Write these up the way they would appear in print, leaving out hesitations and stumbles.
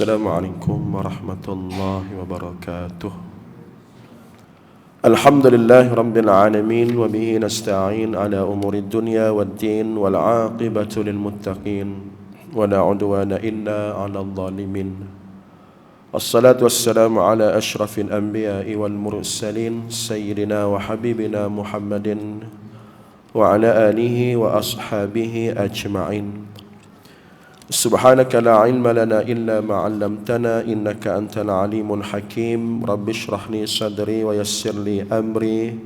Assalamualaikum warahmatullahi wabarakatuh. Alhamdulillahi rabbil alamin wa bihi nasta'in ala umuri dunya waddin wal 'aqibatu lil muttaqin wa la 'udwana illa 'alal zalimin. Assalatu wassalamu ala asyrafil anbiya'i wal mursalin sayyidina wa habibina Muhammadin wa ala alihi wa ashabihi ajma'in. Subhanaka la ilma lana illa ma 'allamtana innaka antal alimul hakim. Rabbi shrah li sadri wa yassir li amri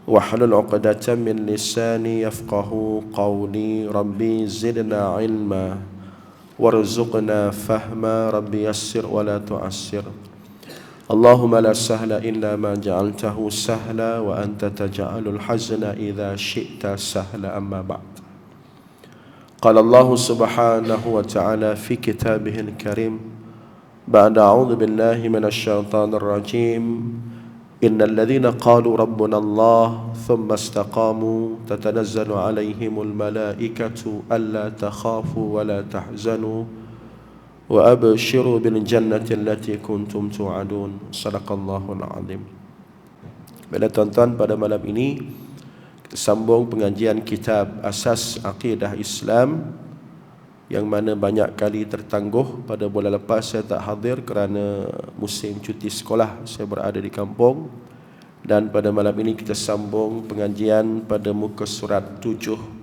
wahlul 'uqdatam min lisani yafqahu qawli. Rabbi zidna ilma warzuqna fahma. Rabbi yassir wa la tu'assir. Allahumma la sahla illa ma ja'altahu sahla wa anta taj'alul hazna idza syi'ta sahla. Amma ba'd. قال الله سبحانه وتعالى في كتابه الكريم بعد أعوذ بالله من الشيطان الرجيم إن الذين قالوا ربنا الله ثم استقاموا تتنزل عليهم الملائكة ألا تخافوا ولا تحزنوا وأبشروا بالجنة التي كنتم توعدون. صدق الله العظيم. Bila tuan-tuan, pada malam ini sambung pengajian kitab Asas Aqidah Islam yang mana banyak kali tertangguh. Pada bulan lepas saya tak hadir kerana musim cuti sekolah, saya berada di kampung. Dan pada malam ini kita sambung pengajian pada muka surat 78,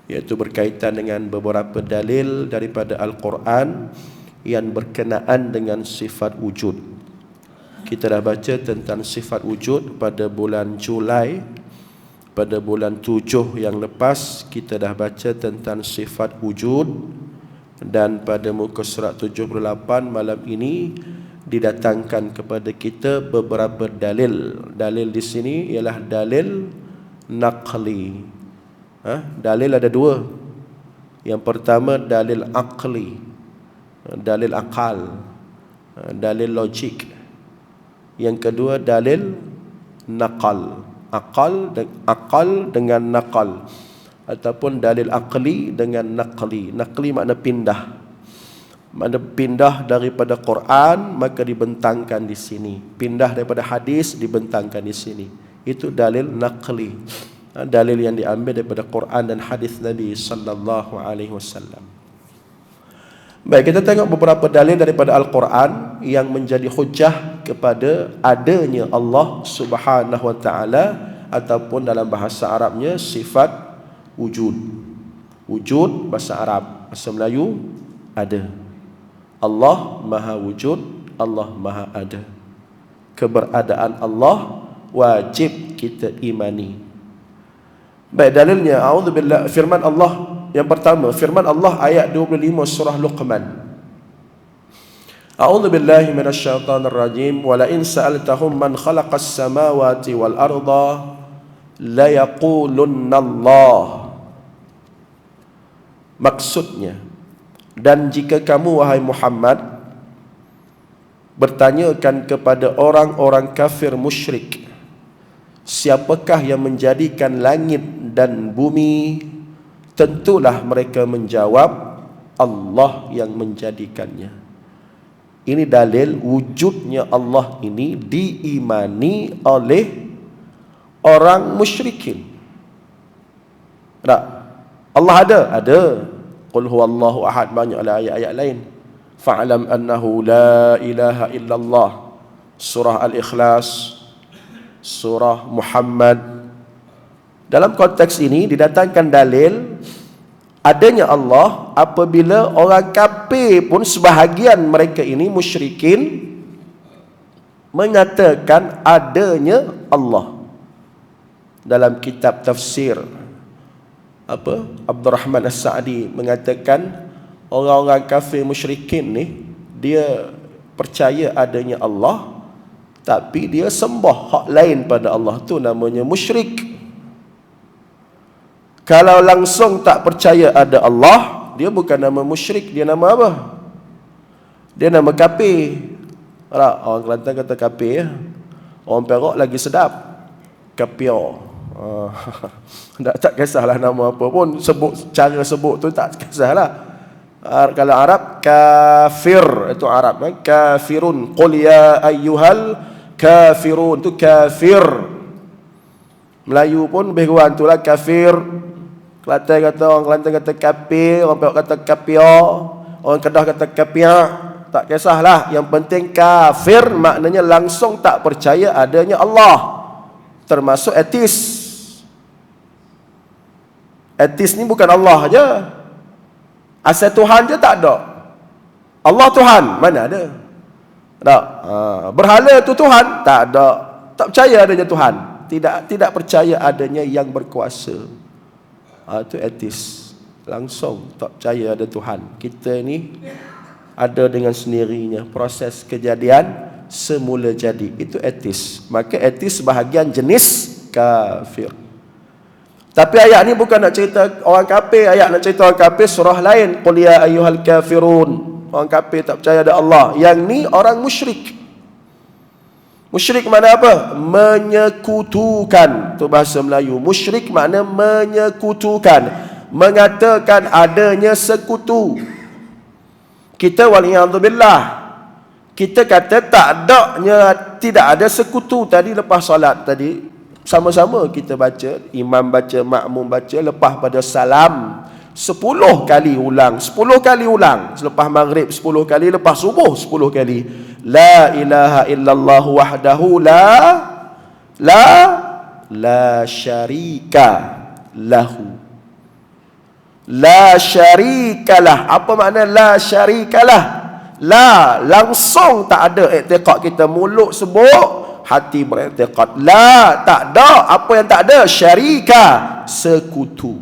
iaitu berkaitan dengan beberapa dalil daripada Al-Quran yang berkenaan dengan sifat wujud. Kita dah baca tentang sifat wujud pada bulan Julai. Pada bulan 7 yang lepas kita dah baca tentang sifat wujud. Dan pada muka surat 78 malam ini didatangkan kepada kita beberapa dalil. Dalil di sini ialah dalil naqli. Dalil ada dua. Yang pertama dalil aqli, dalil akal, dalil logik. Yang kedua dalil naqal, akal dengan naqal, ataupun dalil aqli dengan naqli. Naqli makna pindah, makna pindah daripada Quran maka dibentangkan di sini, pindah daripada hadis dibentangkan di sini. Itu dalil naqli, dalil yang diambil daripada Quran dan hadis Nabi sallallahu alaihi wasallam. Baik, kita tengok beberapa dalil daripada Al-Quran yang menjadi hujah kepada adanya Allah Subhanahu wa taala, ataupun dalam bahasa Arabnya sifat wujud. Wujud bahasa Arab, bahasa Melayu ada. Allah Maha wujud, Allah Maha ada. Keberadaan Allah wajib kita imani. Baik, dalilnya a'udzubillah, firman Allah yang pertama, firman Allah ayat 25 surah Luqman. A'udzubillahi minasyaitonir rajim. Wa la in sa'altahum man khalaqas samawati wal arda la yaqulunna Allah. Maksudnya, dan jika kamu wahai Muhammad bertanyakan kepada orang-orang kafir musyrik, siapakah yang menjadikan langit dan bumi, tentulah mereka menjawab, Allah yang menjadikannya. Ini dalil wujudnya Allah ini diimani oleh orang musyrikin. Tak? Allah ada? Ada. Qul huwallahu ahad, banyaklah ayat-ayat lain. Fa'lam annahu la ilaha illallah. Surah Al-Ikhlas, surah Muhammad. Dalam konteks ini didatangkan dalil adanya Allah apabila orang kafir pun, sebahagian mereka ini musyrikin, menyatakan adanya Allah. Dalam kitab tafsir Abdul Rahman As-Sa'di mengatakan orang-orang kafir musyrikin ni dia percaya adanya Allah, tapi dia sembah hak lain pada Allah, tu namanya musyrik. Kalau langsung tak percaya ada Allah, dia bukan nama musyrik, dia nama apa? Dia nama kafir. Orang Kelantan kata kafir ya. Orang Perak lagi sedap, kafir. Tak kisahlah nama apa pun, sebut cara sebut tu tak kisahlah. Kalau Arab kafir, itu Arab, kafirun. Qul ya ayyuhal kafirun, itu kafir. Melayu pun lebih kurang itulah kafir. Kelantan kata, orang Kelantan kata kafir, orang Perak kata kafir, orang Kedah kata kafir. Tak kisahlah, yang penting kafir maknanya langsung tak percaya adanya Allah. Termasuk etis. Etis ni bukan Allah je. Asal Tuhan je tak ada. Allah Tuhan, mana ada? Tak. Berhala tu Tuhan, tak ada. Tak percaya adanya Tuhan. Tidak percaya adanya yang berkuasa. Itu etis. Langsung tak percaya ada Tuhan. Kita ni ada dengan sendirinya. Proses kejadian semula jadi. Itu etis. Maka etis bahagian jenis kafir. Tapi ayat ni bukan nak cerita orang kafir. Ayat nak cerita orang kafir surah lain. Qul ya ayyuhal kafirun. Orang kafir tak percaya ada Allah. Yang ni orang musyrik. Musyrik makna apa? Menyekutukan. Itu bahasa Melayu. Musyrik makna menyekutukan. Mengatakan adanya sekutu. Kita waliyadzubillah, kita kata tidak ada sekutu. Tadi lepas solat tadi, sama-sama kita baca, imam baca, makmum baca, lepas pada salam 10 kali ulang, 10 kali ulang, selepas maghrib 10 kali, lepas subuh 10 kali. La ilaha illallah wahdahu la syarika lahu. La syarikalah. Apa makna la syarikalah? La, langsung tak ada i'tiqad kita. Mulut sebut, hati beriktiqad. La, tak ada. Apa yang tak ada? Syarika, sekutu.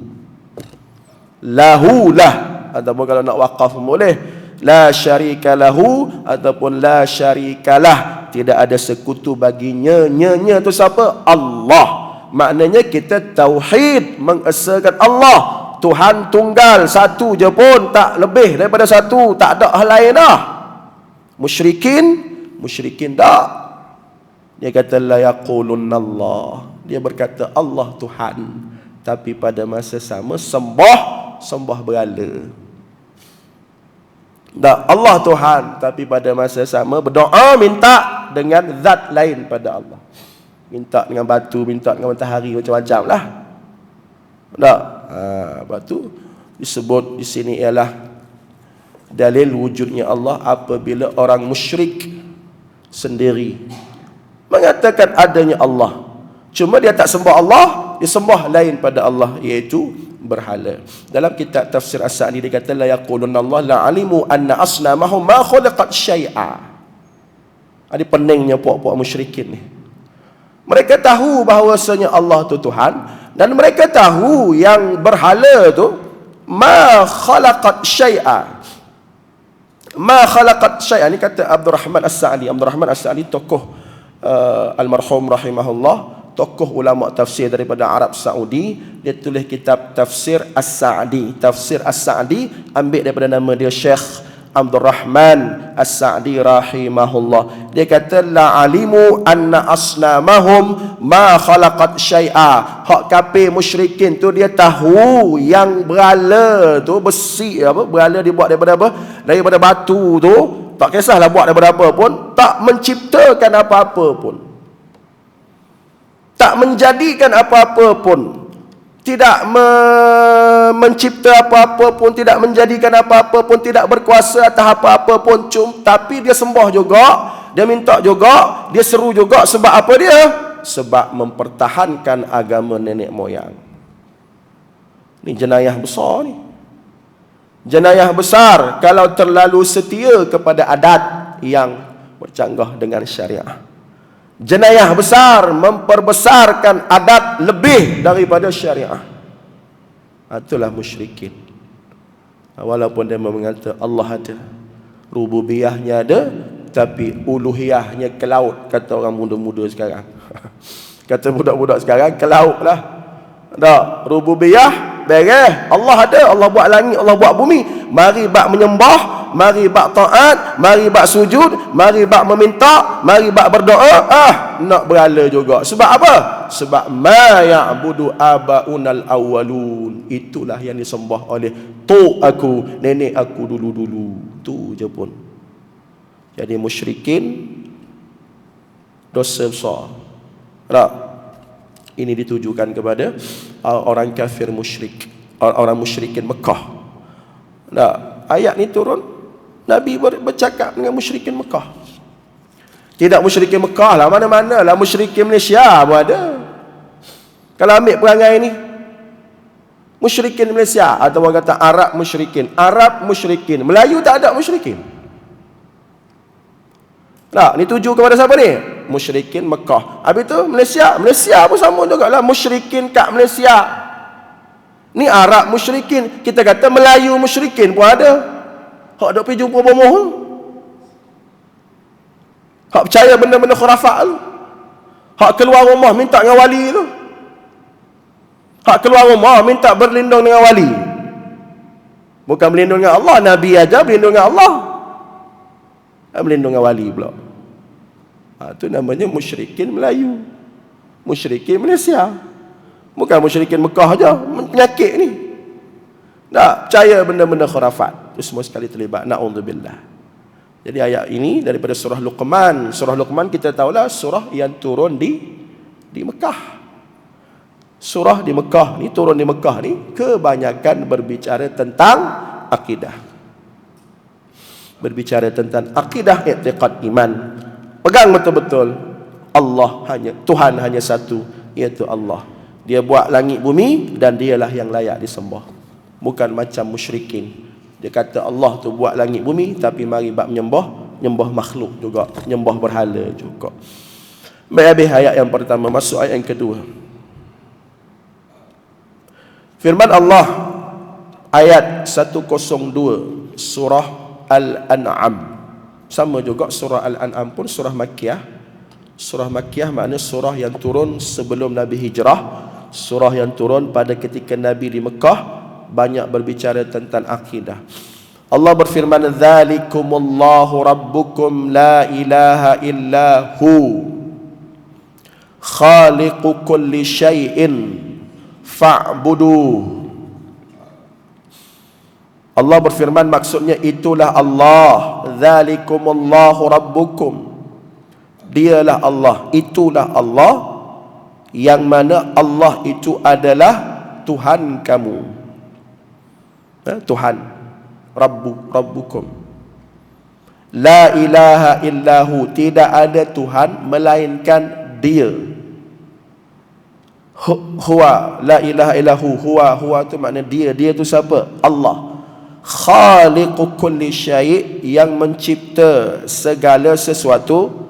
Lahu lah. Ataupun kalau nak waqaf boleh. La syarika lahu ataupun la syarikalah. Tidak ada sekutu baginya. Nya tu siapa? Allah. Maknanya kita tauhid, mengesahkan Allah. Tuhan tunggal, satu je pun, tak lebih daripada satu, tak ada hal lain dah. Musyrikin tak. Dia kata la yaqulunallah. Dia berkata Allah Tuhan, tapi pada masa sama sembah berhala. Tak, Allah Tuhan, tapi pada masa sama berdoa, minta dengan zat lain pada Allah. Minta dengan batu, minta dengan matahari, macam-macam lah. Tak. Lepas tu disebut di sini ialah dalil wujudnya Allah apabila orang musyrik sendiri mengatakan adanya Allah, cuma dia tak sembah Allah, dia sembah lain pada Allah, iaitu berhala. Dalam kitab tafsir As-Sa'di dia kata la yaquluna Allah la alimu anna asnamahum ma khalaqat syai'a. Ada peningnya puak-puak musyrikin ni. Mereka tahu bahawasanya Allah tu Tuhan, dan mereka tahu yang berhala tu ma khalaqat syai'a. Ma khalaqat syai'a ni kata Abdurrahman As-Sa'di. Abdurrahman As-Sa'di tokoh almarhum rahimahullah, tokoh ulama tafsir daripada Arab Saudi. Dia tulis kitab Tafsir As-Sa'di. Tafsir As-Sa'di ambil daripada nama dia Syekh Abdurrahman As-Sa'di rahimahullah. Dia kata la alimu anna asnamahum ma khalaqat syai'a. Hak kafir musyrikin tu dia tahu yang berhala tu besi apa, berhala dibuat daripada apa? Daripada batu tu, tak kisahlah buat daripada apa pun, tak menciptakan apa-apa pun. Tak menjadikan apa-apa pun. Tidak mencipta apa-apa pun, tidak menjadikan apa-apa pun, tidak berkuasa atas apa-apa pun. Tapi dia sembah juga, dia minta juga, dia seru juga. Sebab apa dia? Sebab mempertahankan agama nenek moyang. Ini jenayah besar ni. Jenayah besar kalau terlalu setia kepada adat yang bercanggah dengan syariah. Jenayah besar memperbesarkan adat lebih daripada syariah. Itulah musyrikin. Walaupun dia mengatakan Allah ada, rububiyahnya ada, tapi uluhiyahnya ke laut, kata orang muda-muda sekarang. Kata budak-budak sekarang, ke laut lah. Tak, rububiyah beres, Allah ada, Allah buat langit, Allah buat bumi. Mari bab menyembah, mari bak taat, mari bak sujud, mari bak meminta, mari bak berdoa, nak berhala juga. Sebab apa? Sebab ma ya'budu abaunal awwalun. Itulah yang disembah oleh tok aku, nenek aku dulu-dulu. Tu je pun. Jadi musyrikin dosa besar. Tak? Ini ditujukan kepada orang kafir musyrik, orang musyrikin Mekah. Tak? Ayat ni turun, Nabi bercakap dengan musyrikin Mekah. Tidak musyrikin Mekah lah, mana-mana lah, musyrikin Malaysia pun ada. Kalau ambil perangai ni, musyrikin Malaysia, atau orang kata Arab musyrikin, Melayu tak ada musyrikin. Tak, ni tuju kepada siapa ni? Musyrikin Mekah. Habis tu Malaysia pun sama juga lah, musyrikin kat Malaysia. Ni Arab musyrikin, kita kata Melayu musyrikin pun ada. Hak dok pergi jumpa bomoh tu, hak percaya benda-benda khurafat tu, hak keluar rumah minta dengan wali tu, hak keluar rumah minta berlindung dengan wali. Bukan berlindung dengan Allah, Nabi aja berlindung dengan Allah, berlindung dengan wali pula. Itu namanya musyrikin Melayu, musyrikin Malaysia. Bukan musyrikin Mekah aja, penyakit ni. Tak percaya benda-benda khurafat. Itu semua sekali terlibat. Na'udzubillah. Jadi ayat ini daripada surah Luqman. Surah Luqman kita tahulah surah yang turun di Mekah. Surah di Mekah ni, turun di Mekah ni, kebanyakan berbicara tentang akidah. Berbicara tentang akidah, i'tiqad, iman. Pegang betul-betul Tuhan hanya satu, iaitu Allah. Dia buat langit bumi dan dialah yang layak disembah. Bukan macam musyrikin. Dia kata Allah tu buat langit bumi, tapi mari bab nyembah makhluk juga, nyembah berhala juga. Baik, habis ayat yang pertama, masuk ayat yang kedua. Firman Allah ayat 102 surah Al-An'am. Sama juga surah Al-An'am pun surah Makkiyah. Surah Makkiyah makna surah yang turun sebelum Nabi hijrah. Surah yang turun pada ketika Nabi di Mekah, banyak berbicara tentang akidah. Allah berfirman, "Dzalikumullahu rabbukum la ilaha illa hu khaliqu kulli syai'in fa'buduh." Allah berfirman, maksudnya itulah Allah. Dzalikumullahu rabbukum. Dialah Allah, itulah Allah, yang mana Allah itu adalah Tuhan kamu. Tuhan, rabbukum. La ilaha illahu, tidak ada Tuhan melainkan Dia. Huwa, la ilaha illahu, huwa tu makna Dia. Dia tu siapa? Allah. Khaliqu kulli syai', yang mencipta segala sesuatu.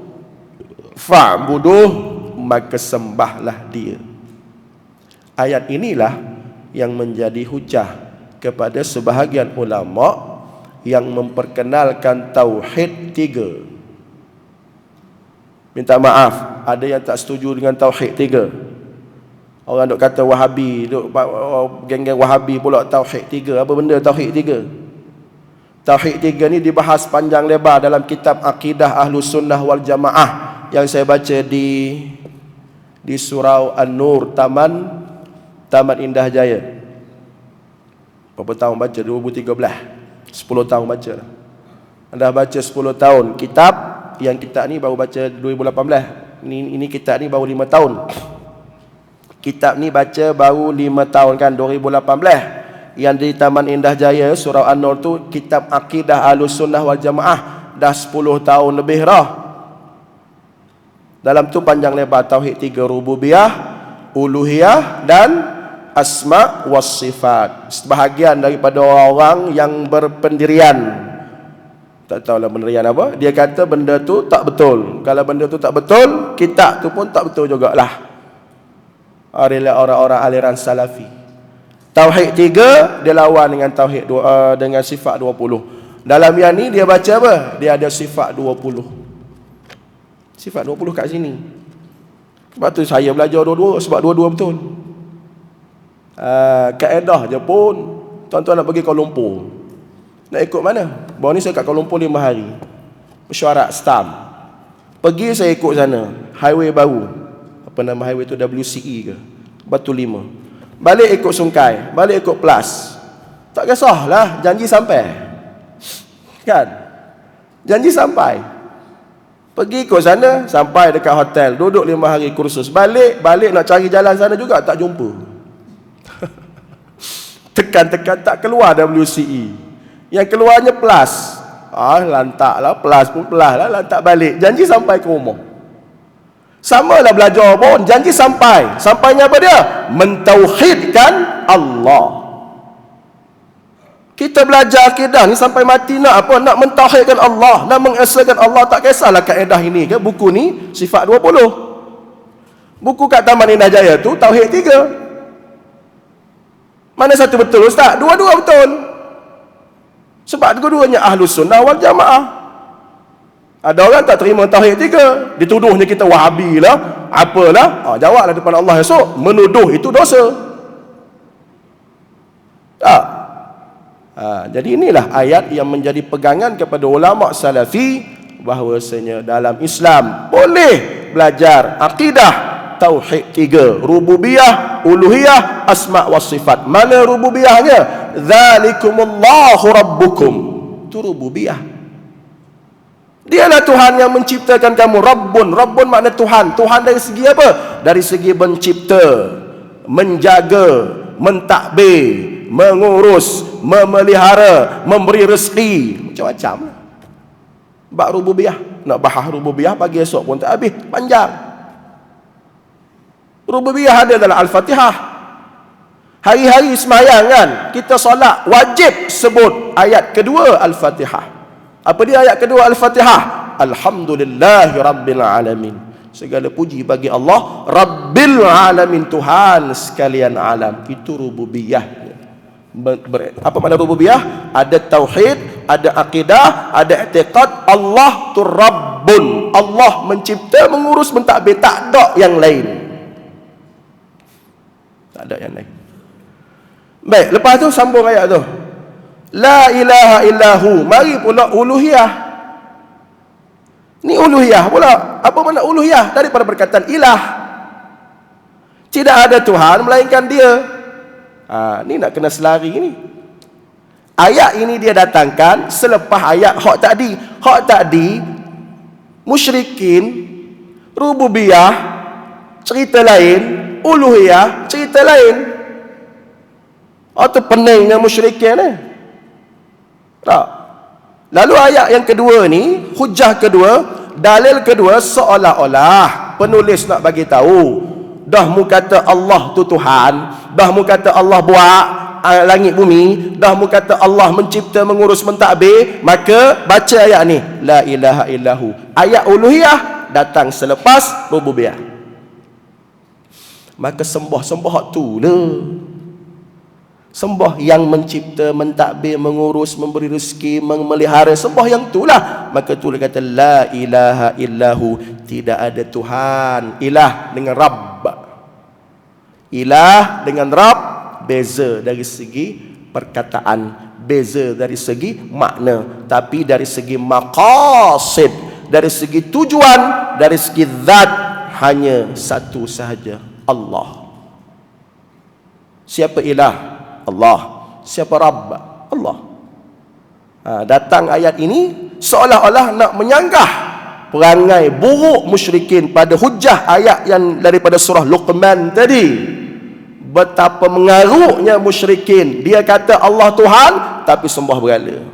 Fa'buduh, maka sembahlah Dia. Ayat inilah yang menjadi hujah kepada sebahagian ulama yang memperkenalkan tauhid 3. Minta maaf, ada yang tak setuju dengan tauhid 3. Orang duk kata Wahabi, geng-geng Wahabi pula tauhid 3. Apa benda tauhid 3? Tauhid 3 ni dibahas panjang lebar dalam kitab Aqidah Ahlus Sunnah wal Jamaah yang saya baca di surau An-Nur, Taman Indah Jaya. Berapa tahun baca? 2013. 10 tahun baca. Anda baca 10 tahun. Kitab yang kita ni baru baca 2018. Ini kitab ni baru 5 tahun. Kitab ni baca baru 5 tahun kan, 2018. Yang di Taman Indah Jaya, surau An-Nur tu, kitab Aqidah Ahlus Sunnah wal Jamaah, dah 10 tahun lebih dah. Dalam tu panjang lebar tauhid 3, rububiyah, uluhiyah dan asma was sifat. Sebahagian daripada orang yang berpendirian, tak tahulah pendirian apa, dia kata benda tu tak betul. Kalau benda tu tak betul, kitab tu pun tak betul jugalah. Orang-orang aliran salafi. Tauhid 3 dia lawan dengan tauhid dengan sifat 20. Dalam yang ni dia baca apa? Dia ada sifat 20. Sifat 20 kat sini. Sebab tu saya belajar dua-dua, sebab dua-dua betul. Kaedah je pun, tuan-tuan nak pergi Kuala Lumpur, Nak ikut mana? Baru ni saya kat Kuala Lumpur 5 hari. Mesyuarat stamp. Pergi saya ikut sana. Highway baru. Apa nama highway tu? WCE ke? Batu 5. Balik ikut Sungkai. Balik ikut Plus. Tak kisahlah. Janji sampai. Kan? Janji sampai. Pergi ikut sana. Sampai dekat hotel. Duduk 5 hari kursus. Balik nak cari jalan sana juga. Tak jumpa. Tekan-tekan tak keluar WCE. Yang keluarnya Plus. Lantak lah, Plus pun Plus lah, lantak balik. Janji sampai ke rumah. Sama lah belajar pun, janji sampai. Sampainya apa dia? Mentauhidkan Allah. Kita belajar akidah ni sampai mati nak apa? Nak mentauhidkan Allah, nak mengesahkan Allah. Tak kisahlah kaedah ini ke, buku ni sifat 20. Buku kat Taman Indah Jaya tu Tauhid 3. Mana satu betul Ustaz? Dua-dua betul. Sebab kedua-duanya Ahlus Sunnah wal Jamaah. Ada orang tak terima Tauhid 3, dituduhnya kita Wahabi lah, apalah. Jawablah depan Allah esok, menuduh itu dosa. Tak? Jadi inilah ayat yang menjadi pegangan kepada ulama salafi, bahawasanya dalam Islam boleh belajar akidah Tauhid 3, rububiyah, uluhiyah, asma' was sifat. Mana rububiyahnya? Dzalikumullahu rabbukum. Itu rububiyah. Dialah Tuhan yang menciptakan kamu. Rabbun. Rabbun makna Tuhan. Tuhan dari segi apa? Dari segi mencipta, menjaga, mentadbir, mengurus, memelihara, memberi rezeki. Macam-macam. Bab rububiyah. Nak bahas rububiyah pagi esok pun tak habis. Panjang. Rububiyah ada dalam Al-Fatihah. Hari-hari semayang kan, kita solat wajib sebut ayat kedua Al-Fatihah. Apa dia ayat kedua Al-Fatihah? Alhamdulillahi Rabbil Alamin. Segala puji bagi Allah Rabbil Alamin, Tuhan sekalian alam. Itu rububiyah. Apa makna rububiyah? Ada tauhid, ada akidah, ada i'tiqad. Allah tu Rabbun. Allah mencipta, mengurus, mentadbir. Tak ada yang lain. Tak ada yang lain. Baik, lepas tu sambung ayat tu. La ilaha illahu. Mari pula uluhiyah. Ni uluhiyah pula. Apa makna uluhiyah? Daripada perkataan ilah. Tidak ada Tuhan melainkan dia. Ni nak kena selari ni. Ayat ini dia datangkan selepas ayat hak tadi. Hak tadi musyrikin, rububiyah cerita lain, uluhiyah cerita lain. Itu peningnya musyrikin ni. Tak. Lalu ayat yang kedua ni, hujah kedua, dalil kedua, seolah-olah penulis nak bagi tahu, dah mu kata Allah tu Tuhan, dah mu kata Allah buat langit bumi, dah mu kata Allah mencipta, mengurus, mentadbir, maka baca ayat ni, la ilaha illahu. Ayat uluhiyah datang selepas rububiyah. Maka sembah tu lah. Sembah yang mencipta, mentadbir, mengurus, memberi rezeki, memelihara. Sembah yang itulah. Maka tu dia kata la ilaha illahu. Tidak ada Tuhan. Ilah dengan Rabb. Ilah dengan Rabb beza dari segi perkataan, beza dari segi makna, tapi dari segi maqasid, dari segi tujuan, dari segi zat, hanya satu sahaja, Allah. Siapa ilah? Allah. Siapa Rabb? Allah. Datang ayat ini seolah-olah nak menyanggah perangai buruk musyrikin pada hujah ayat yang daripada surah Luqman tadi. Betapa mengaruknya musyrikin. Dia kata Allah Tuhan tapi sembah berhala.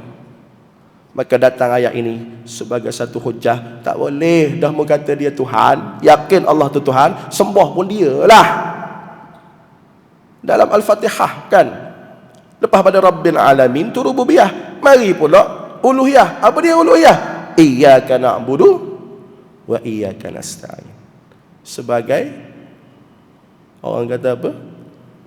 Maka datang ayat ini sebagai satu hujah. Tak boleh dah mau kata dia Tuhan, yakin Allah tu Tuhan, sembah pun dia lah. Dalam Al-Fatihah kan, lepas pada Rabbil Alamin tu rububiyah, mari pula uluhiyah. Apa dia uluhiyah? Iyyaka na'budu wa iyyaka nasta'in. Sebagai orang kata apa?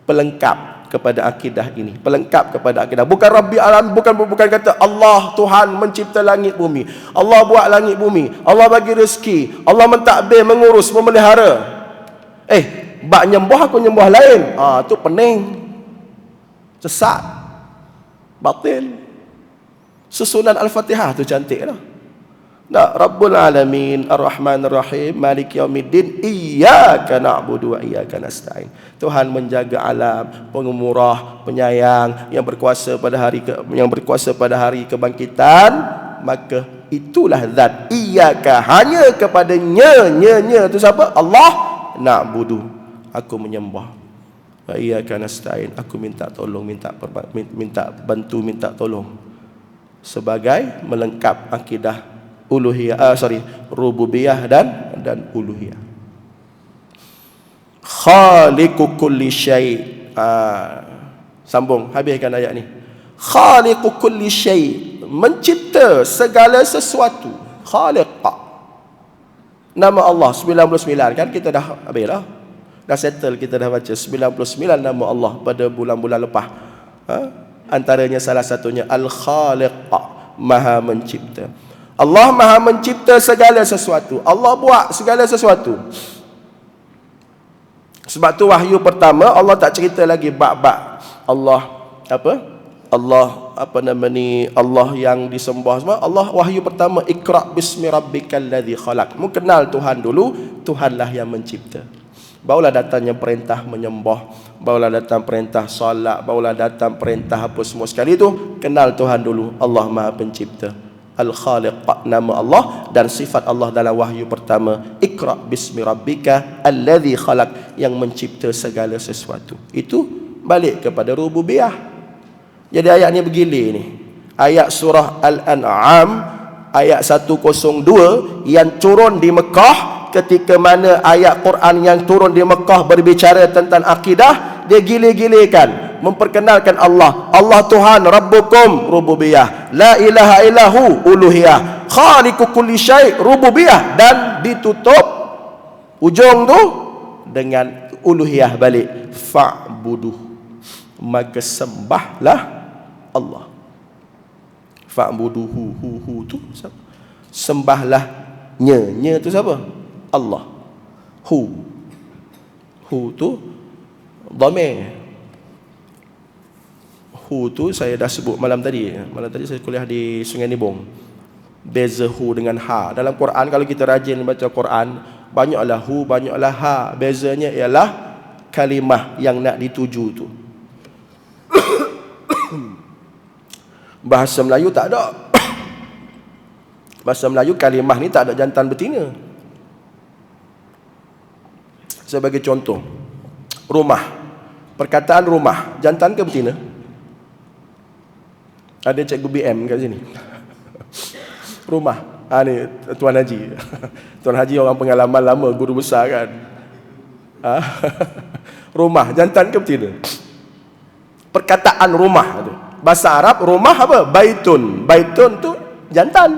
Pelengkap kepada akidah ini, pelengkap kepada akidah. Bukan Rabbil Alamin, bukan kata Allah Tuhan mencipta langit bumi, Allah buat langit bumi, Allah bagi rezeki, Allah mentadbir, mengurus, memelihara. Bak nyembah aku nyembah lain. Tu pening. Sesat. Batil. Susunan Al-Fatihah tu cantik lah. Nah, Rabbul Alamin, Ar-Rahman Ar-Rahim, Malik Yaumiddin, Iyyaka na'budu wa iyyaka nasta'in. Tuhan menjaga alam, pengumurah, penyayang, yang berkuasa pada hari kebangkitan, maka itulah zat. Iyyaka, hanya kepadanya, nya tu siapa? Allah. Na'budu, aku menyembah. Wa iyyaka nasta'in, aku minta tolong, minta bantu, minta tolong. Sebagai melengkap akidah rububiyah dan uluhiyah. Khaliqu kulli syai'. Sambung, habiskan ayat ni. Khaliqu kulli syai', mencipta segala sesuatu. Khaliq. Nama Allah 99 kan, kita dah habis dah. Dah settle, kita dah baca 99 nama Allah pada bulan-bulan lepas. Antaranya salah satunya Al-Khaliq, Maha Mencipta. Allah Maha Mencipta segala sesuatu. Allah buat segala sesuatu. Sebab tu wahyu pertama Allah tak cerita lagi bab Allah Allah yang disembah semua. Allah wahyu pertama, Iqra bismi rabbikal ladzi khalaq. Mu kenal Tuhan dulu, Tuhanlah yang mencipta. Barulah datangnya perintah menyembah, barulah datang perintah solat, barulah datang perintah apa semua sekali tu. Kenal Tuhan dulu, Allah Maha Pencipta. Al-Khaliq, nama Allah dan sifat Allah dalam wahyu pertama, Iqra bismi rabbika alladzi khalaq, yang mencipta segala sesuatu. Itu balik kepada rububiyah. Jadi ayat ni bergilir ni. Ayat surah Al-An'am ayat 102 yang turun di Mekah, ketika mana ayat Quran yang turun di Mekah berbicara tentang akidah, dia gilir-gilirkan memperkenalkan Allah. Allah Tuhan, Rabbukum, rububiyah. La ilaha illahu, uluhiyah. Khaliqu kulli syai', rububiyah. Dan ditutup ujung tu dengan uluhiyah balik. Fa'buduh, maka sembahlah Allah. Fa'buduhu, hu tu siapa? Sembahlah nya tu siapa? Allah. Hu tu dhamir. Hu tu saya dah sebut malam tadi. Malam tadi saya kuliah di Sungai Nibong. Beza hu dengan ha. Dalam Quran, kalau kita rajin baca Quran, banyaklah hu, banyaklah ha. Bezanya ialah kalimah yang nak dituju tu. Bahasa Melayu tak ada. Bahasa Melayu kalimah ni tak ada jantan betina. Sebagai contoh, rumah. Perkataan rumah, jantan ke betina? Ada cikgu BM kat sini. Rumah. Ni Tuan Haji. Tuan Haji orang pengalaman lama, guru besar kan. Rumah, jantan ke betina? Perkataan rumah tu. Bahasa Arab rumah apa? Baitun. Baitun tu jantan.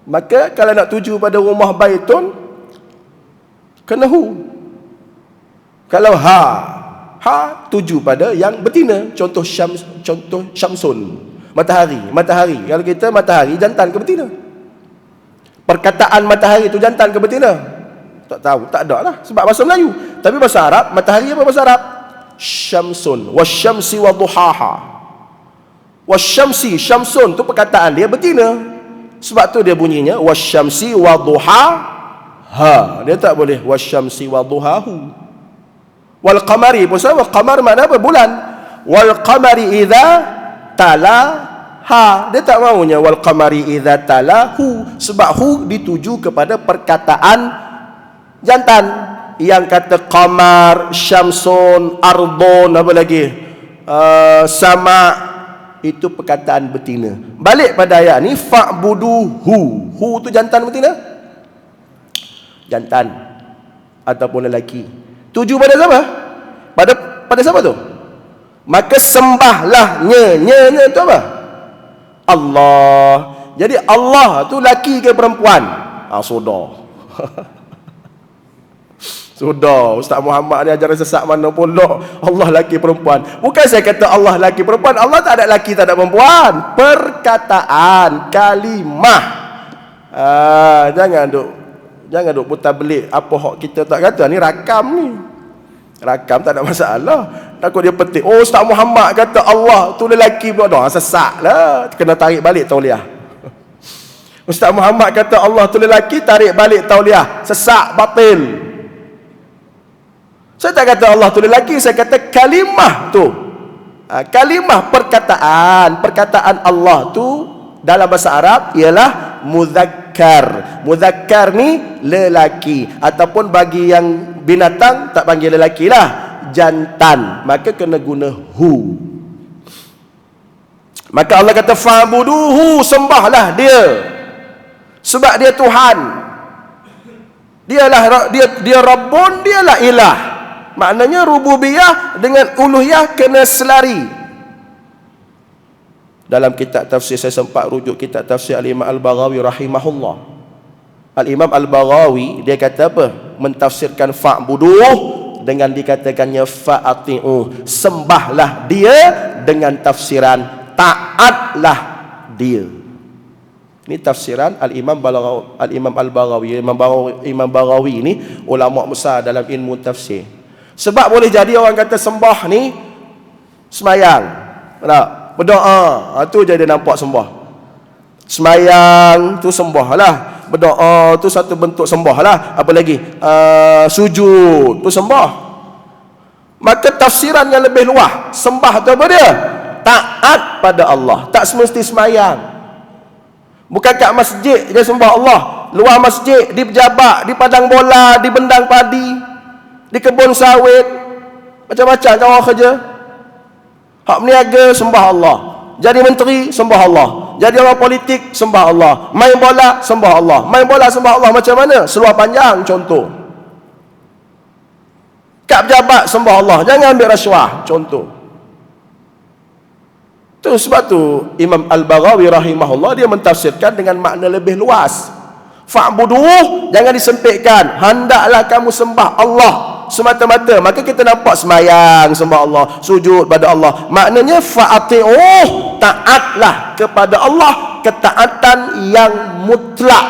Maka kalau nak tuju pada rumah baitun, kena hu. Kalau ha tuju pada yang betina. Contoh syamsun, matahari. Kalau kita matahari, jantan ke betina? Perkataan matahari tu jantan ke betina? Tak tahu, tak ada lah sebab bahasa Melayu. Tapi bahasa Arab, matahari apa bahasa Arab? Syamsun, wasyamsi waduhaha. Wasyamsi, syamsun tu perkataan dia betina. Sebab tu dia bunyinya wasyamsi waduhaha. Dia tak boleh wasyamsi waduhahu. Wal qamari pun sama. Qamar makna apa? Bulan. Wal qamari idza talaha. Dia tak maunya wal qamari idza talahu, sebab hu dituju kepada perkataan jantan. Yang kata qamar, syamsun, ardun, apa lagi? Sama, itu perkataan betina. Balik pada ayat ni, fa'buduhu. Hu tu jantan betina? Jantan ataupun lelaki. Tuju pada siapa? Pada siapa tu? Maka sembahlah nya tu apa? Allah. Jadi Allah tu laki ke perempuan? Sudah. Sudah, Ustaz Muhammad ni ajaran sesat mana pula. Allah laki perempuan. Bukan saya kata Allah laki perempuan. Allah tak ada laki, tak ada perempuan. Perkataan, kalimah. Jangan duk putar belik apa hak kita tak kata. Ni rakam ni. Rakam tak ada masalah. Takut dia petik. Oh, Ustaz Muhammad kata Allah tu lelaki pula. Sesat lah. Kena tarik balik tauliah. Ustaz Muhammad kata Allah tu lelaki, tarik balik tauliah. Sesat, batil. Saya tak kata Allah tu lelaki, saya kata kalimah tu. Kalimah perkataan Allah tu dalam bahasa Arab ialah muzakkar. Muzakkar ni lelaki, ataupun bagi yang binatang tak panggil lelaki lah, jantan, maka kena guna hu. Maka Allah kata fa'buduhu, sembahlah dia, sebab dia Tuhan. Dia Rabbun, dialah ilah. Maknanya rububiyah dengan uluhiyah kena selari. Dalam kitab tafsir, saya sempat rujuk kitab tafsir Al-Imam Al-Baghawi rahimahullah. Al-Imam Al-Baghawi dia kata apa? Mentafsirkan fa'buduh dengan dikatakannya fa'ati'u, sembahlah dia, dengan tafsiran taatlah dia. Ini tafsiran Al-Imam Al-Baghawi. Imam Baghawi ini ulama besar dalam ilmu tafsir. Sebab boleh jadi orang kata sembah ni semayang, tak? Berdoa, tu je dia nampak sembah. Semayang tu sembah lah, berdoa tu satu bentuk sembah lah. Apa lagi? Sujud tu sembah. Maka tafsiran yang lebih luas, sembah tu apa dia? Taat pada Allah. Tak semesti semayang. Bukan kat masjid dia sembah Allah, luar masjid, di pejabat, di padang bola, di bendang padi, di kebun sawit, macam-macam kawan kerja. Hak meniaga sembah Allah, jadi menteri sembah Allah, jadi orang politik sembah Allah, main bola sembah Allah, main bola sembah Allah. Macam mana? Seluar panjang contoh. Kat pejabat sembah Allah, jangan ambil rasuah contoh. Tu sebab tu Imam Al-Baghawi rahimahullah dia mentafsirkan dengan makna lebih luas. Fa'buduh, jangan disempitkan, hendaklah kamu sembah Allah semata-mata. Maka kita nampak semayang sembah Allah, sujud pada Allah. Maknanya fa'ati'uh, taatlah kepada Allah, ketaatan yang mutlak.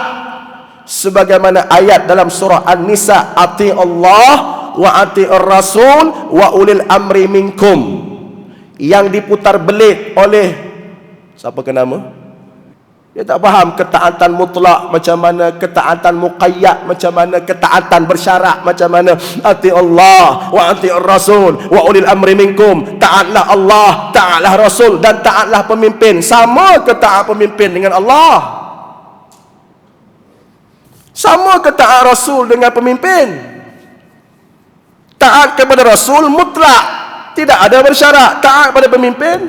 Sebagaimana ayat dalam surah An-Nisa, ati'allah wa ati'ur rasul wa ulil amri minkum, yang diputar belit oleh siapa ke nama? Dia tak faham ketaatan mutlak macam mana, ketaatan muqayyad macam mana, ketaatan bersyarat macam mana. Ati Allah wa ati Rasul wa ulil amri minkum. Taatlah Allah, taatlah Rasul, dan taatlah pemimpin. Sama ke taat pemimpin dengan Allah? Sama ke taat Rasul dengan pemimpin? Taat kepada Rasul mutlak, tidak ada bersyarat. Taat pada pemimpin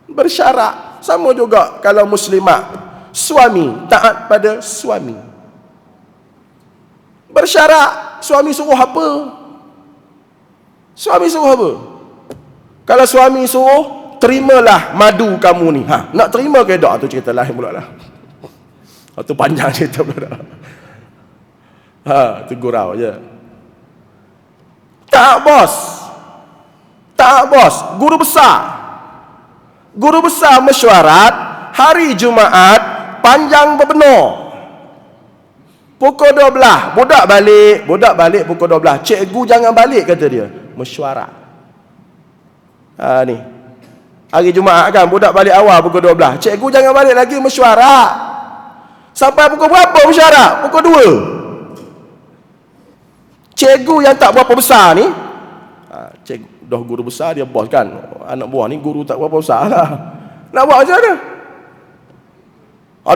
bersyarat. Sama juga kalau muslimat, suami taat pada suami bersyarat. Suami suruh apa? Suami suruh apa? Kalau suami suruh, terimalah madu kamu ni. Nak terima ke tak? Tu cerita lain pula lah. Tu panjang cerita pula. Tu gurau je. Tak bos. Tak bos. Guru besar mesyuarat hari Jumaat panjang berbenar. Pukul 12 budak balik pukul 12. Cikgu jangan balik kata dia. Mesyuarat. Ni. Hari Jumaat kan, budak balik awal pukul 12. Cikgu jangan balik lagi, mesyuarat. Sampai pukul berapa mesyuarat? Pukul 2. Cikgu yang tak berapa besar ni, cikgu dah guru besar, dia bos kan, anak buah ni guru tak berapa besar lah, nak buat macam mana?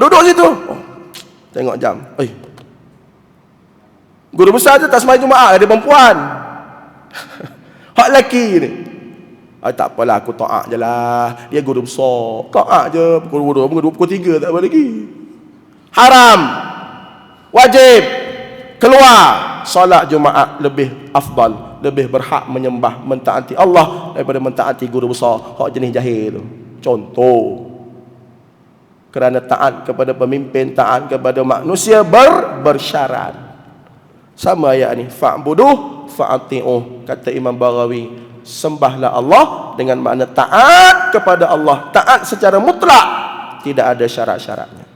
Duduk situ, tengok jam, guru besar tu tak sembahyang Jumaat, dia perempuan. Hak lelaki ni, tak apalah, aku taat je lah, dia guru besar, taat je. Pukul 2, pukul 3 tak apa lagi. Haram, wajib keluar. Solat Jumaat lebih afdal, lebih berhak menyembah, mentaati Allah daripada mentaati guru besar hak jenis jahil tu. Contoh. Kerana taat kepada pemimpin, taat kepada manusia bersyarat. Sama ayat ni, fa'buduh fa'ati'uh, kata Imam Baghawi, sembahlah Allah dengan makna taat kepada Allah, taat secara mutlak, tidak ada syarat-syaratnya.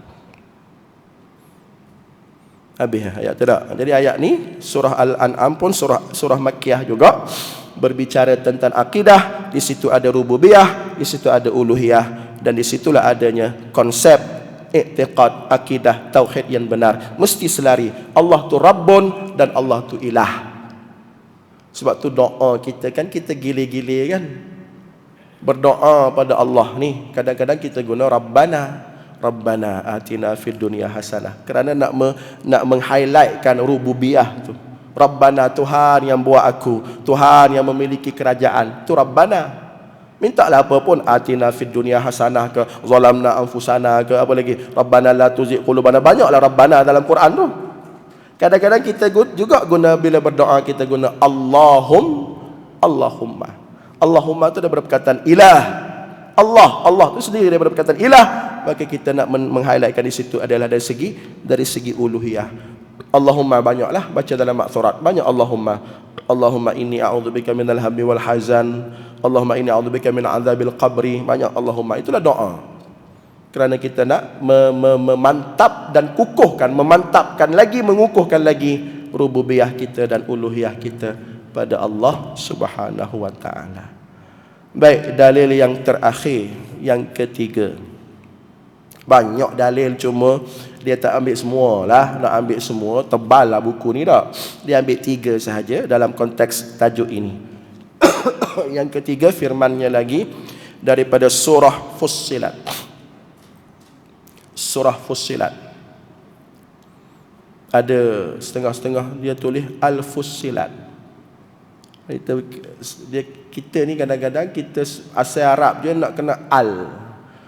Habis ayat tu tak? Jadi ayat ni surah Al-An'am pun surah Makkiyah juga, berbicara tentang akidah. Di situ ada rububiyah, di situ ada uluhiyah, dan di situlah adanya konsep i'tiqad, akidah, tauhid yang benar. Mesti selari Allah tu Rabbun dan Allah tu Ilah. Sebab tu doa kita kan, kita gile-gile kan berdoa pada Allah ni. Kadang-kadang kita guna Rabbana atina fid dunya hasanah, kerana nak meng-highlightkan rububiyah tu. Rabbana, Tuhan yang buat aku, Tuhan yang memiliki kerajaan, tu Rabbana. Mintalah apa pun, atina fid dunya hasanah ke, zalamna anfusana ke, apa lagi, Rabbana la tuzigh qulubana. Banyaklah Rabbana dalam Quran tu. Kadang-kadang kita juga guna, bila berdoa kita guna Allahumma. Allahumma tu daripada perkataan ilah. Allah tu sendiri daripada perkataan ilah. Maka kita nak meng-highlightkan di situ adalah dari segi uluhiyah. Allahumma banyaklah baca dalam maksurat, banyak Allahumma inni a'udzubika minal hammi wal hazan, Allahumma inni a'udzubika min azabil qabri. Banyak Allahumma, itulah doa. Kerana kita nak memantap dan kukuhkan, memantapkan lagi, mengukuhkan lagi rububiyah kita dan uluhiyah kita pada Allah Subhanahu wa taala. Baik, dalil yang terakhir, yang ketiga. Banyak dalil, cuma dia tak ambil semua lah. Nak ambil semua, tebal lah buku ni tak. Dia ambil 3 sahaja dalam konteks tajuk ini. Yang ketiga, firmannya lagi daripada surah Fussilat. Surah Fussilat. Ada setengah-setengah dia tulis Al-Fussilat. Kita ni kadang-kadang kita asal Arab je nak kena al.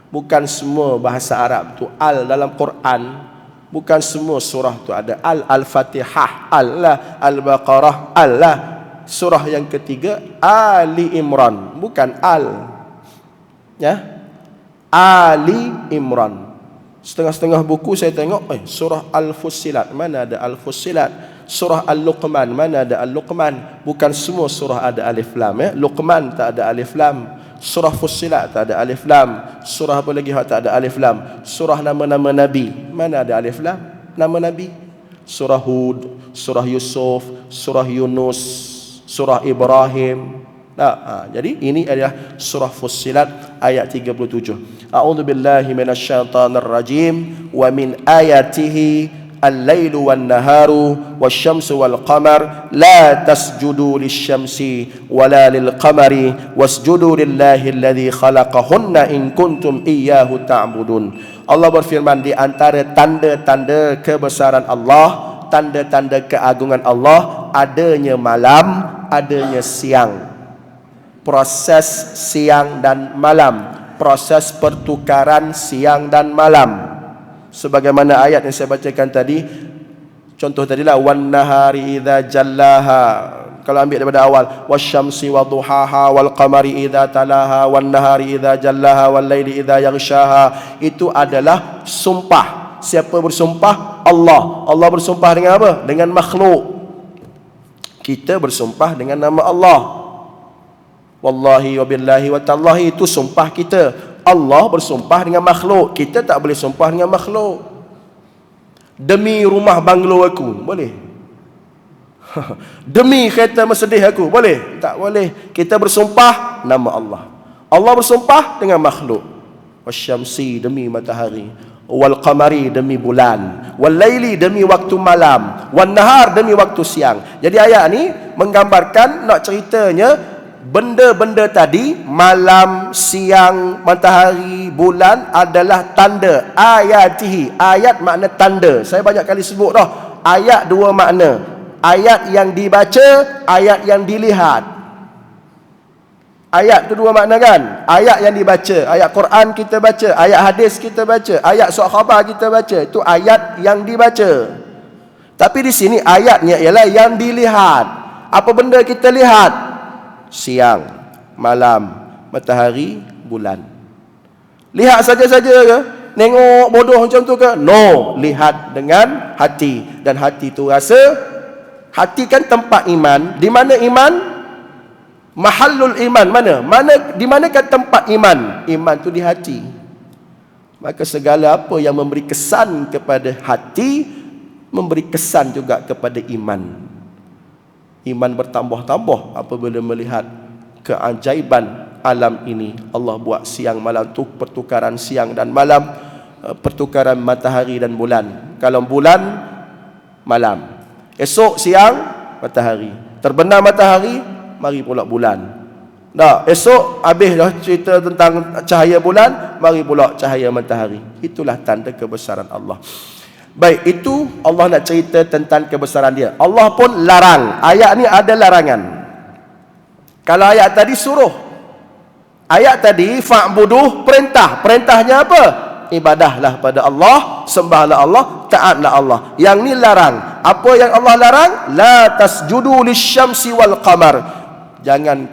Bukan semua bahasa Arab tu al dalam Quran. Bukan semua surah tu ada al. Al-Fatihah al lah, Al-Baqarah al lah. Surah yang ketiga Ali Imran, bukan al. Ya, Ali Imran. Setengah-setengah buku saya tengok, surah Al-Fussilat, mana ada Al-Fussilat? Surah Al-Luqman, mana ada Al-Luqman? Bukan semua surah ada alif lam, ya. Luqman tak ada alif lam. Surah Fussilat tak ada alif lam. Surah apa lagi tak ada alif lam? Surah nama-nama Nabi, mana ada alif lam? Nama Nabi. Surah Hud, surah Yusuf, surah Yunus, surah Ibrahim. Jadi ini adalah surah Fussilat ayat 37. A'udzu billahi minasyaitonir rajim. Wa min ayatihi al-lailu wan-naharu wasyamsu wal-qamar la tasjudu lisyamsi wala lil-qamari wasjudu lillahi alladhi khalaqahunna in kuntum iyyahu ta'budun. Allah berfirman, di antara tanda-tanda kebesaran Allah, tanda-tanda keagungan Allah, adanya malam, adanya siang. Proses siang dan malam, proses pertukaran siang dan malam. Sebagaimana ayat yang saya bacakan tadi, contoh tadilah wan nahari idza jallaha. Kalau ambil daripada awal, wasyamsi wadhuhaha wal qamari idza talaha wan nahari idza jallaha wal laili idza yaghshaha. Itu adalah sumpah. Siapa bersumpah? Allah. Allah bersumpah dengan apa? Dengan makhluk. Kita bersumpah dengan nama Allah. Wallahi wa billahi wa tallahi, itu sumpah kita. Allah bersumpah dengan makhluk, kita tak boleh sumpah dengan makhluk. Demi rumah banglo aku, boleh? Demi kereta Mercedes aku, boleh? Tak boleh. Kita bersumpah nama Allah. Allah bersumpah dengan makhluk. Wasyamsi, demi matahari, wal qamari, demi bulan, wal laili, demi waktu malam, wan nahar, demi waktu siang. Jadi ayat ni menggambarkan, nak ceritanya, benda-benda tadi, malam, siang, matahari, bulan adalah tanda. Ayatihi, ayat makna tanda. Saya banyak kali sebut dah. Ayat dua makna. Ayat yang dibaca, ayat yang dilihat. Ayat tu dua makna kan? Ayat yang dibaca, ayat Quran kita baca, ayat hadis kita baca, ayat surat khabar kita baca. Itu ayat yang dibaca. Tapi di sini ayatnya ialah yang dilihat. Apa benda kita lihat? Siang, malam, matahari, bulan. Lihat saja-saja ke? Nengok bodoh macam tu ke? No, lihat dengan hati. Dan hati tu rasa, hati kan tempat iman. Di mana iman? Mahallul iman, di manakah tempat iman? Iman tu di hati. Maka segala apa yang memberi kesan kepada hati, memberi kesan juga kepada iman. Iman bertambah-tambah apabila melihat keajaiban alam ini. Allah buat siang malam tu pertukaran siang dan malam, pertukaran matahari dan bulan. Kalau bulan, malam. Esok siang, matahari. Terbenam matahari, mari pula bulan. Dah, esok habis dah cerita tentang cahaya bulan, mari pula cahaya matahari. Itulah tanda kebesaran Allah. Baik, itu Allah nak cerita tentang kebesaran dia. Allah pun larang. Ayat ni ada larangan. Kalau ayat tadi suruh. Ayat tadi fa'buduh, perintah. Perintahnya apa? Ibadahlah pada Allah, sembahlah Allah, taatlah Allah. Yang ni larang. Apa yang Allah larang? La tasjudu lisyamsi wal qamar. Jangan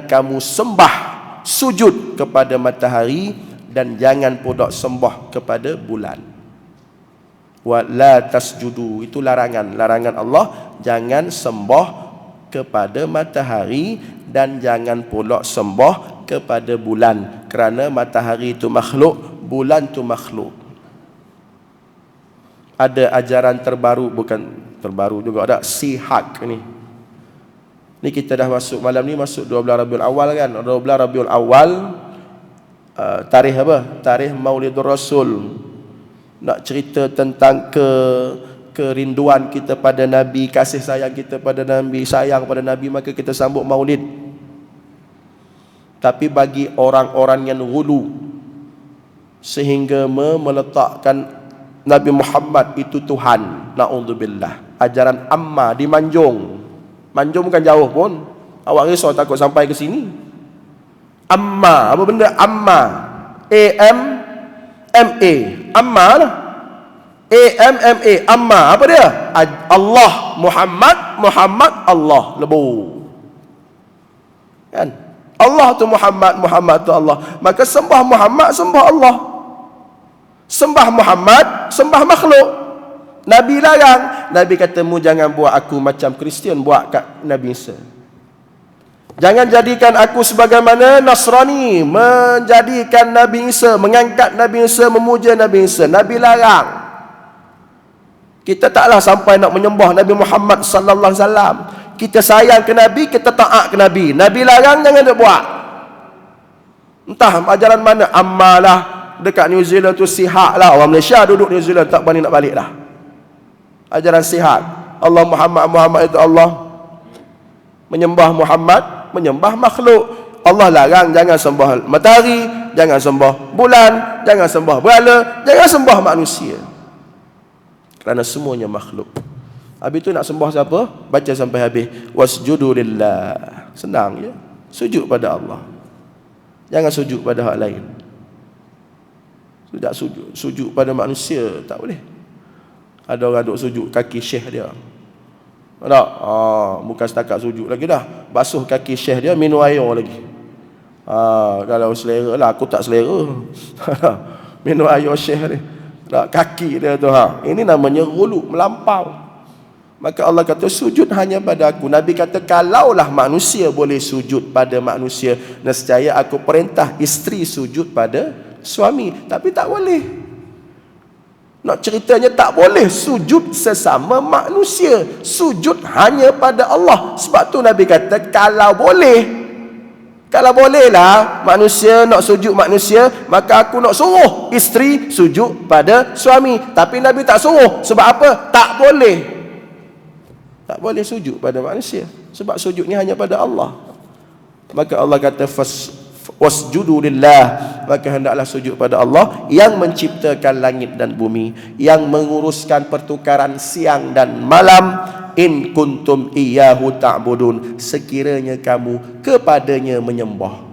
kamu sembah, sujud kepada matahari, dan jangan pula sembah kepada bulan. Wa la tasjudu, itu larangan. Larangan Allah, jangan sembah kepada matahari dan jangan pula sembah kepada bulan. Kerana matahari itu makhluk, bulan itu makhluk. Ada ajaran terbaru, bukan terbaru juga, ada sihak ni. Ni kita dah masuk malam ni, masuk 12 Rabiul Awal kan. 12 Rabiul Awal, tarikh apa? Tarikh Maulidur Rasul. Nak cerita tentang kerinduan kita pada Nabi, kasih sayang kita pada Nabi, sayang pada Nabi, maka kita sambut maulid. Tapi bagi orang-orang yang ghulu, sehingga meletakkan Nabi Muhammad itu Tuhan, na'udzubillah, ajaran amma dimanjung. Manjung bukan jauh pun. Awak risau takut sampai ke sini. Amma, apa benda amma? A-M-M-A, amma lah. A-M-M-A, amma, apa dia? Allah, Muhammad, Allah, lebu. Kan? Allah tu Muhammad, Muhammad tu Allah. Maka sembah Muhammad, sembah Allah. Sembah Muhammad, sembah makhluk. Nabi larang. Nabi kata, mu jangan buat aku macam Kristian buat kat Nabi Isa. Jangan jadikan aku sebagaimana Nasrani menjadikan Nabi Isa, mengangkat Nabi Isa, memuja Nabi Isa. Nabi larang. Kita taklah sampai nak menyembah Nabi Muhammad sallallahu alaihi wasallam. Kita sayang ke Nabi, kita taat ke Nabi. Nabi larang, jangan nak buat. Entah ajaran mana, amalah dekat New Zealand tu sihat lah. Orang Malaysia duduk New Zealand tak berani nak balik dah. Ajaran sihat. Allah Muhammad itu Allah. Menyembah Muhammad, menyembah makhluk. Allah larang jangan sembah matahari, jangan sembah bulan, jangan sembah berhala, jangan sembah manusia. Kerana semuanya makhluk. Habis tu nak sembah siapa? Baca sampai habis. Wasjudu lillah. Senang je. Sujud pada Allah. Jangan sujud pada hak lain. Tidak sujud pada manusia, tak boleh. Ada orang duk sujud kaki syekh dia. Tak? Bukan setakat sujud lagi dah. Basuh kaki syekh dia, minum air lagi. Kalau selera lah, aku tak selera. Minum air syekh ni. Tak, kaki dia tu. Ini namanya ghulu, melampau. Maka Allah kata sujud hanya pada aku. Nabi kata kalaulah manusia boleh sujud pada manusia, nescaya aku perintah isteri sujud pada suami. Tapi tak boleh. Nak ceritanya tak boleh sujud sesama manusia. Sujud hanya pada Allah. Sebab tu Nabi kata kalau bolehlah manusia nak sujud manusia, maka aku nak suruh isteri sujud pada suami. Tapi Nabi tak suruh. Sebab apa? Tak boleh. Tak boleh sujud pada manusia. Sebab sujud ni hanya pada Allah. Maka Allah kata wasjudu lillah. Maka hendaklah sujud pada Allah yang menciptakan langit dan bumi, yang menguruskan pertukaran siang dan malam. In kuntum iyyahu ta'budun, sekiranya kamu kepadanya menyembah.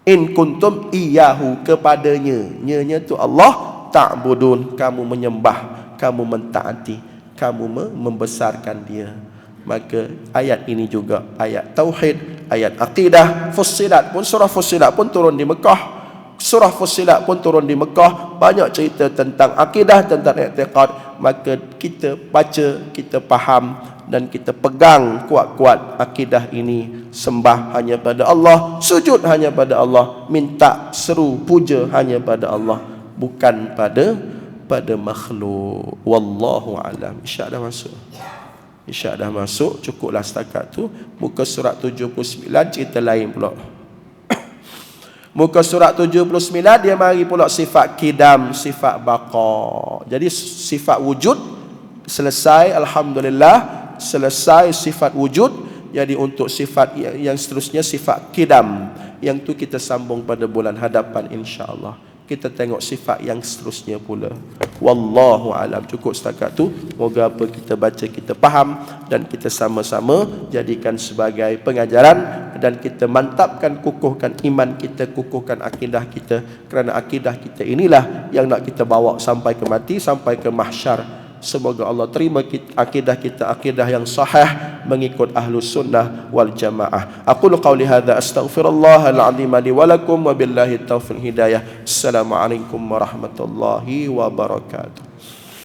In kuntum iyyahu, kepadanya, nya tu Allah, ta'budun, kamu menyembah, kamu mentaati, kamu membesarkan dia. Maka ayat ini juga ayat tauhid, ayat akidah. Fussilat pun, surah Fussilat pun turun di Mekah. Surah Fussilat pun turun di Mekah. Banyak cerita tentang akidah, tentang i'tiqad. Maka kita baca, kita faham dan kita pegang kuat-kuat akidah ini. Sembah hanya pada Allah, sujud hanya pada Allah, minta seru puja hanya pada Allah, bukan pada pada makhluk. Wallahu alam. Isyak dah masuk. Isyak dah masuk, cukuplah setakat tu. Muka surat 79 cerita lain pula. Muka surat 79 dia mari pula sifat kidam, sifat baqa. Jadi sifat wujud selesai, alhamdulillah, selesai sifat wujud. Jadi untuk sifat yang seterusnya sifat kidam, yang tu kita sambung pada bulan hadapan insya-Allah. Kita tengok sifat yang seterusnya pula. Wallahu alam. Cukup setakat tu. Moga apa kita baca kita faham dan kita sama-sama jadikan sebagai pengajaran, dan kita mantapkan, kukuhkan iman kita, kukuhkan akidah kita, kerana akidah kita inilah yang nak kita bawa sampai ke mati, sampai ke mahsyar. Semoga Allah terima akidah kita, akidah yang sahih mengikut ahlus sunnah wal jamaah. Aku qauli hadza astaghfirullahal azim li wa lakum wa billahi taufiq hidayah. Assalamualaikum warahmatullahi wabarakatuh.